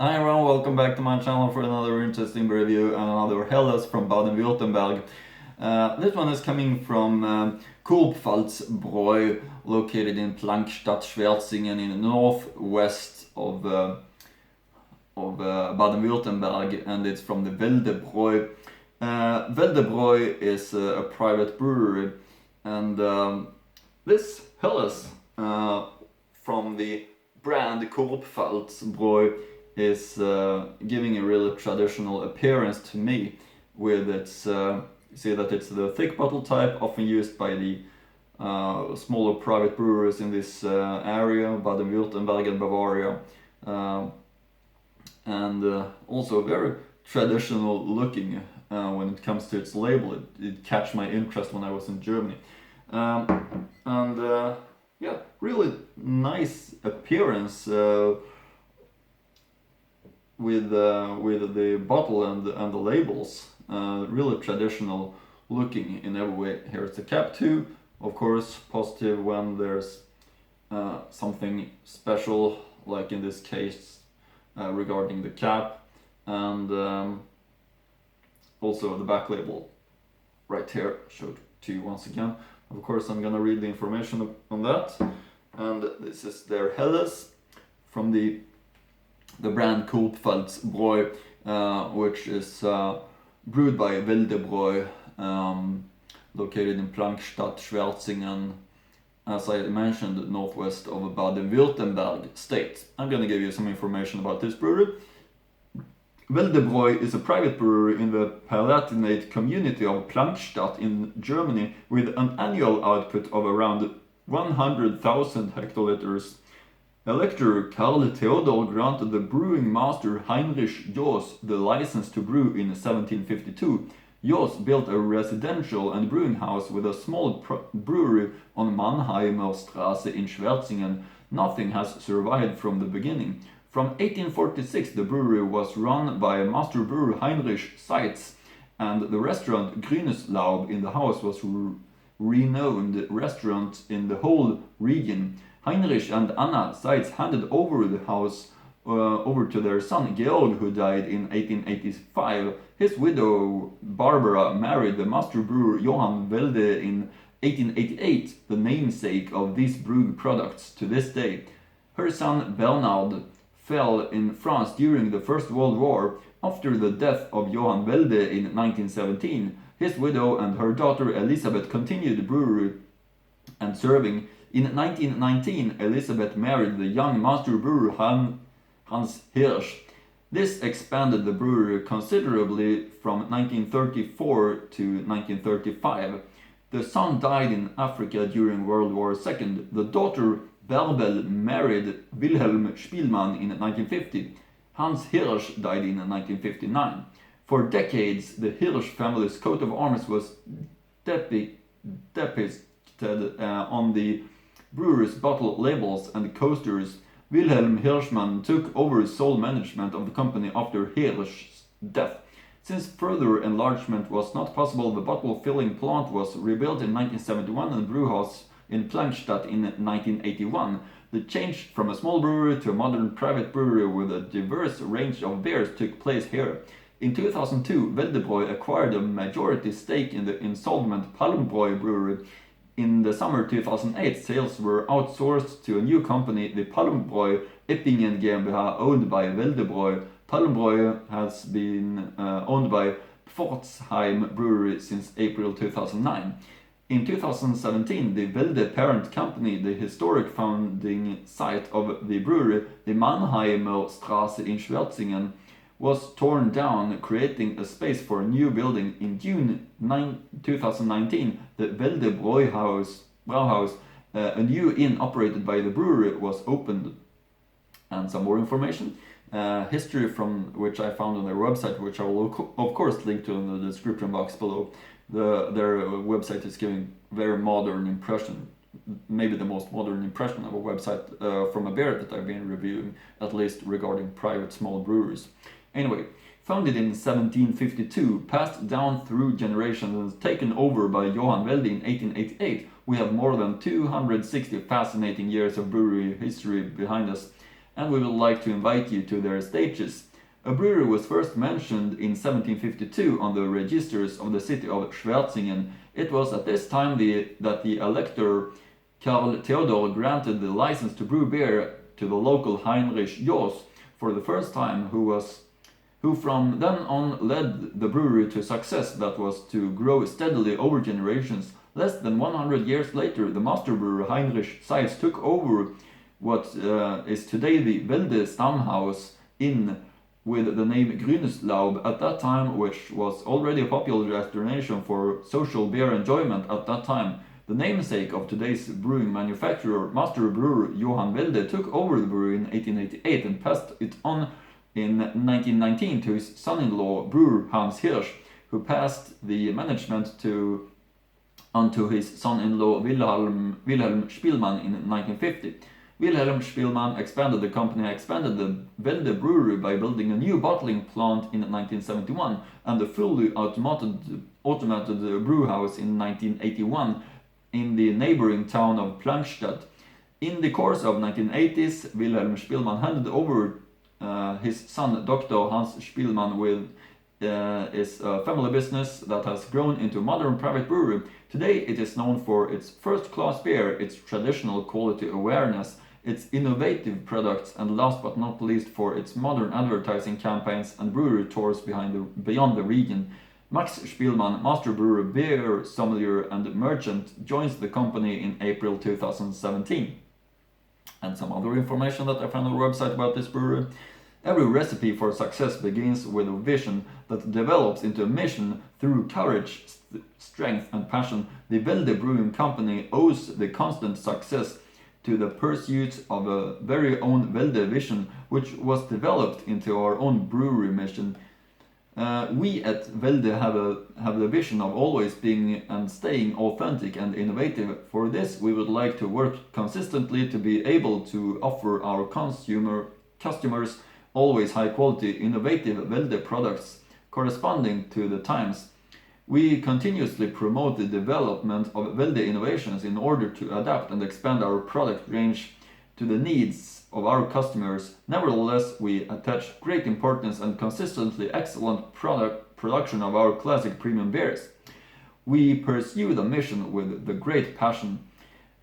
Hi everyone, welcome back to my channel for another interesting review and another Helles from Baden-Württemberg. This one is coming from Kurpfalz Bräu, located in Plankstadt, Schwerzingen, in the northwest of Baden-Württemberg, and it's from the Weldebräu. Weldebräu is a private brewery, and this Helles from the brand Kurpfalz Bräu is giving a really traditional appearance to me, with its see that it's the thick bottle type, often used by the smaller private brewers in this area, Baden-Württemberg and Bavaria, and also very traditional looking when it comes to its label. It catch my interest when I was in Germany, and yeah, really nice appearance. With the bottle and the labels, really traditional looking in every way. Here's the cap too, of course, positive when there's something special, like in this case regarding the cap, and also the back label right here, showed to you once again. Of course, I'm gonna read the information on that, and this is their Helles from the brand Kurpfalz Bräu, which is brewed by Weldebräu, located in Plankstadt, Schwerzingen, as I mentioned, northwest of Baden-Württemberg state. I'm gonna give you some information about this brewery. Weldebräu is a private brewery in the Palatinate community of Plankstadt in Germany, with an annual output of around 100,000 hectoliters. Elector Karl Theodor granted the brewing master Heinrich Joos the license to brew in 1752. Joos built a residential and brewing house with a small brewery on Mannheimer Straße in Schwerzingen. Nothing has survived from the beginning. From 1846 the brewery was run by master brewer Heinrich Seitz, and the restaurant Grünes Laub in the house was renowned restaurant in the whole region. Heinrich and Anna Seitz handed over the house over to their son Georg, who died in 1885. His widow Barbara married the master brewer Johann Welde in 1888, the namesake of these brewed products to this day. Her son Bernard fell in France during the First World War. After the death of Johann Welde in 1917, his widow and her daughter Elisabeth continued the brewery and serving. In 1919, Elisabeth married the young master brewer Hans Hirsch. This expanded the brewery considerably from 1934 to 1935. The son died in Africa during World War II. The daughter Bärbel married Wilhelm Spielmann in 1950. Hans Hirsch died in 1959. For decades, the Hirsch family's coat of arms was depicted on the brewer's bottle labels and coasters. Wilhelm Hirschman took over sole management of the company after Hirsch's death. Since further enlargement was not possible, the bottle filling plant was rebuilt in 1971 and brewhouse in Plankstadt in 1981. The change from a small brewery to a modern private brewery with a diverse range of beers took place here. In 2002, Weldebräu acquired a majority stake in the insolvent Palmbräu brewery. In the summer 2008, sales were outsourced to a new company, the Palmbräu Eppingen GmbH, owned by Weldebräu. Palmbräu has been owned by Pforzheim Brewery since April 2009. In 2017, the Welde parent company, the historic founding site of the brewery, the Mannheimer Straße in Schwerzingen, was torn down, creating a space for a new building. In June 2019, the Weldebräu Brauhaus, a new inn operated by the brewery, was opened. And some more information, history from which I found on their website, which I will of course link to in the description box below. Their website is giving very modern impression, maybe the most modern impression of a website from a beer that I've been reviewing, at least regarding private small breweries. Anyway, founded in 1752, passed down through generations and taken over by Johann Welde in 1888, we have more than 260 fascinating years of brewery history behind us. and we would like to invite you to their stages. A brewery was first mentioned in 1752 on the registers of the city of Schwerzingen. It was at this time that the Elector Karl Theodor granted the license to brew beer to the local Heinrich Joos for the first time, who from then on led the brewery to success that was to grow steadily over generations. Less than 100 years later, the master brewer Heinrich Seitz took over what is today the Welde Stammhaus Inn with the name Grünes at that time, which was already a popular destination for social beer enjoyment at that time. The namesake of today's brewing manufacturer, master brewer Johann Welde, took over the brewery in 1888 and passed it on in 1919 to his son-in-law, brewer Hans Hirsch, who passed the management onto his son-in-law Wilhelm Spielmann in 1950. Wilhelm Spielmann expanded the Welde brewery by building a new bottling plant in 1971 and a fully automated brew house in 1981 in the neighboring town of Plankstadt. In the course of 1980s, Wilhelm Spielmann handed over his son Dr. Hans Spielmann with is a family business that has grown into a modern private brewery. Today it is known for its first-class beer, its traditional quality awareness, its innovative products, and last but not least for its modern advertising campaigns and brewery tours beyond the region. Max Spielmann, master brewer, beer sommelier and merchant, joins the company in April 2017. And some other information that I found on the website about this brewery. Every recipe for success begins with a vision that develops into a mission through courage, strength and passion. The Welde Brewing Company owes the constant success to the pursuit of a very own Welde vision, which was developed into our own brewery mission. We at Welde have the vision of always being and staying authentic and innovative. For this, we would like to work consistently to be able to offer our customers always high quality, innovative Welde products corresponding to the times. We continuously promote the development of Welde innovations in order to adapt and expand our product range to the needs of our customers. Nevertheless, we attach great importance and consistently excellent production of our classic premium beers. We pursue the mission with the great passion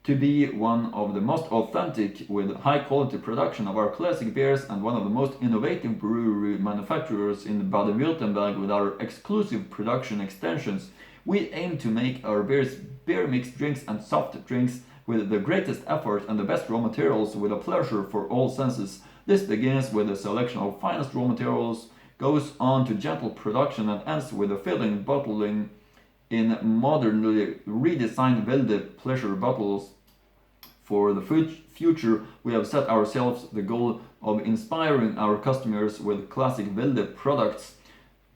to be one of the most authentic with high quality production of our classic beers and one of the most innovative brewery manufacturers in Baden-Württemberg with our exclusive production extensions. We aim to make our beers beer mixed drinks and soft drinks with the greatest effort and the best raw materials with a pleasure for all senses. This begins with a selection of finest raw materials, goes on to gentle production and ends with a filling bottling in modernly redesigned Welde pleasure bottles. For the future, we have set ourselves the goal of inspiring our customers with classic Welde products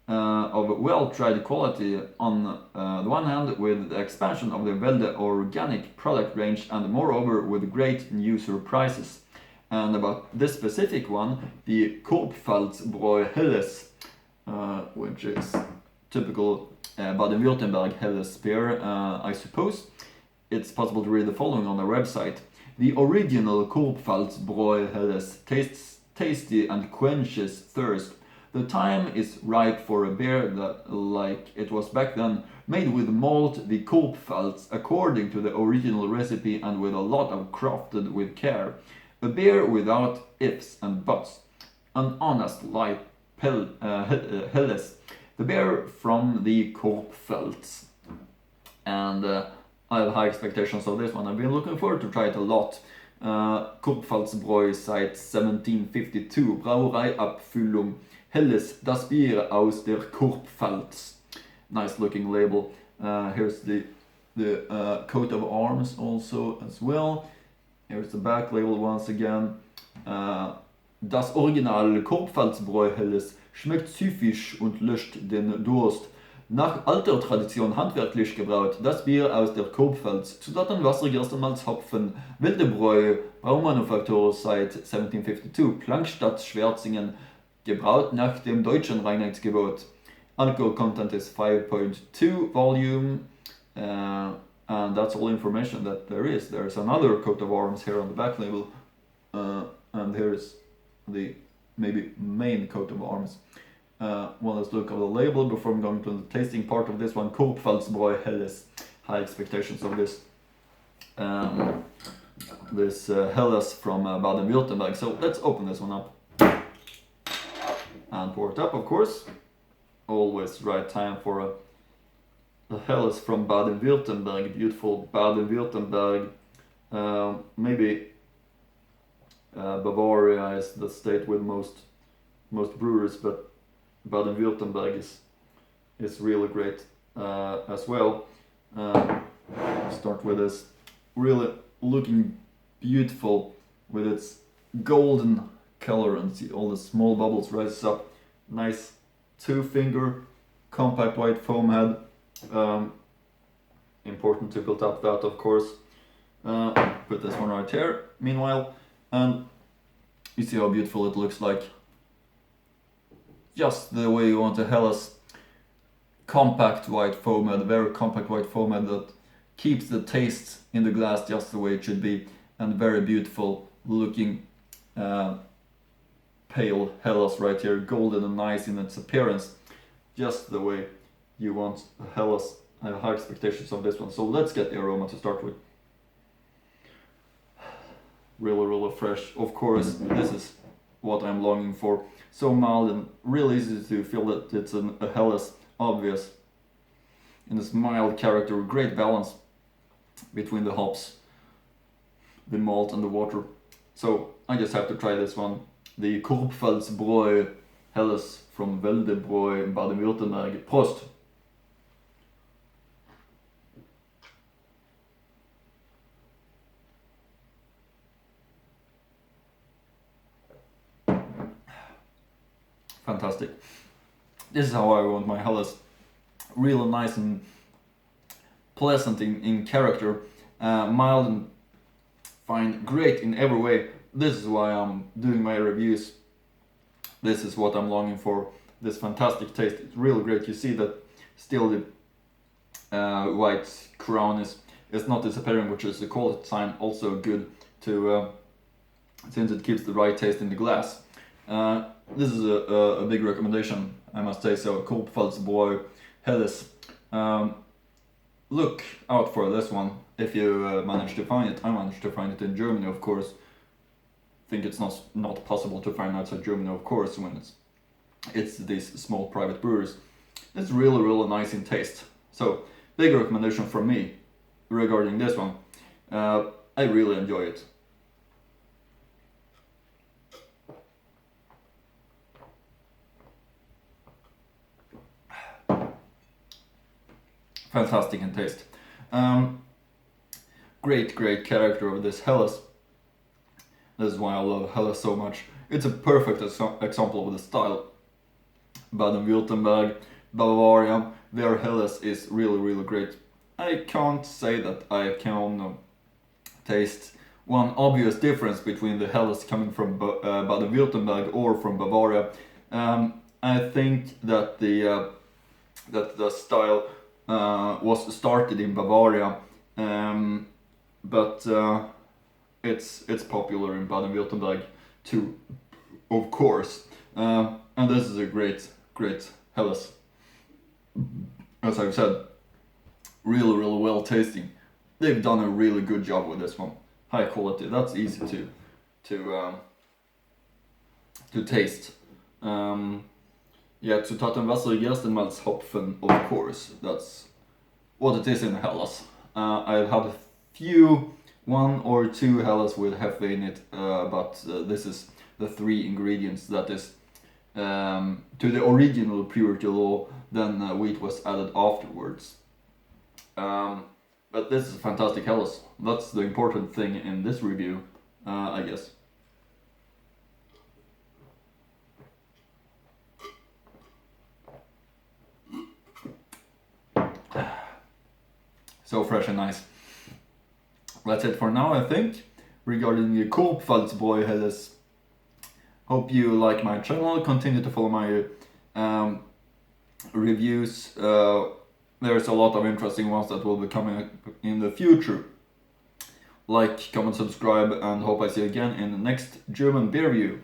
of well-tried quality on the one hand, with the expansion of the Welde organic product range and moreover with great new surprises. And about this specific one, the Kurpfalz Bräu Helles, which is typical Baden-Württemberg Helles beer, I suppose. It's possible to read the following on their website. The original Kurpfalz Bräu Helles tastes tasty and quenches thirst. The time is ripe for a beer that, like it was back then, made with malt, the Kurpfalz, according to the original recipe and with a lot of crafted with care. A beer without ifs and buts. An honest light Helles. The beer from the Kurpfalz. And I have high expectations of this one. I've been looking forward to try it a lot. Kurpfalzbräu seit 1752. Brauereiabfüllung. Helles, das Bier aus der Kurpfalz. Nice looking label. Here's the coat of arms also as well. Here's the back label once again. Das Original Kurpfalzbräu Helles schmeckt süffig und löscht den Durst. Nach alter Tradition handwerklich gebraut, das Bier aus der Kurpfalz, Zutaten Wasser, Gerste, Malz, Hopfen, Weldebräu, Braumanufaktur seit 1752, Plankstadt, Schwerzingen, gebraut nach dem deutschen Reinheitsgebot. Alcohol content is 5.2 volume, and that's all information that there is. There's another coat of arms here on the back label, and here's the maybe main coat of arms. Well, let's look at the label before I'm going to the tasting part of this one. Kurpfalz Bräu Helles. High expectations of this. Helles from Baden-Württemberg. So let's open this one up and pour it up, of course. Always right time for a Helles from Baden-Württemberg. Beautiful Baden-Württemberg. Maybe Bavaria is the state with most brewers, but Baden-Württemberg is really great as well. Start with this, really looking beautiful with its golden color, and see all the small bubbles rises up. Nice 2-finger compact white foam head. Important to build up that, of course. Put this one right here meanwhile, and you see how beautiful it looks like. Just the way you want a Helles. Compact white foam head, very compact white foam head that keeps the taste in the glass just the way it should be, and very beautiful looking pale Helles right here, golden and nice in its appearance, just the way you want a Helles. I have high expectations of this one, so let's get the aroma to start with. Really fresh, of course. This is what I'm longing for. So mild and really easy to feel that it's a Helles, obvious in this mild character, great balance between the hops, the malt and the water. So I just have to try this one, the Kurpfalz Bräu Helles from Weldebräu in Baden-Württemberg. Prost! Fantastic. This is how I want my Helles. Really nice and pleasant in character, mild and fine, great in every way. This is why I'm doing my reviews. This is what I'm longing for. This fantastic taste. It's really great. You see that still the white crown is not disappearing, which is a quality sign. Also good to since it keeps the right taste in the glass. This is a big recommendation, I must say so. Kurpfalz Bräu Helles. Look out for this one if you manage to find it. I managed to find it in Germany, of course. Think it's not possible to find outside Germany, of course, when it's these small private brewers. It's really nice in taste. So big recommendation from me regarding this one. I really enjoy it. Fantastic in taste. Great character of this Helles. This is why I love Helles so much. It's a perfect example of the style. Baden-Württemberg, Bavaria, their Helles is really great. I can't say that I can taste one obvious difference between the Helles coming from Baden-Württemberg or from Bavaria. I think that the style was started in Bavaria, but it's popular in Baden-Württemberg too, of course. And this is a great Helles. As I've said, really well tasting. They've done a really good job with this one. High quality. That's easy to taste. Yeah, Zutaten Wasser, Gerstenmalz, Hopfen, of course. That's what it is in Helles. I've had one or two Helles with Hefe in it, but this is the 3 ingredients that is to the original purity law, then wheat was added afterwards. But this is a fantastic Helles. That's the important thing in this review, I guess. So fresh and nice. That's it for now, I think, regarding the Kurpfalz Bräu Helles. Hope you like my channel. Continue to follow my reviews. There's a lot of interesting ones that will be coming in the future. Like, comment, subscribe, and hope I see you again in the next German beer review.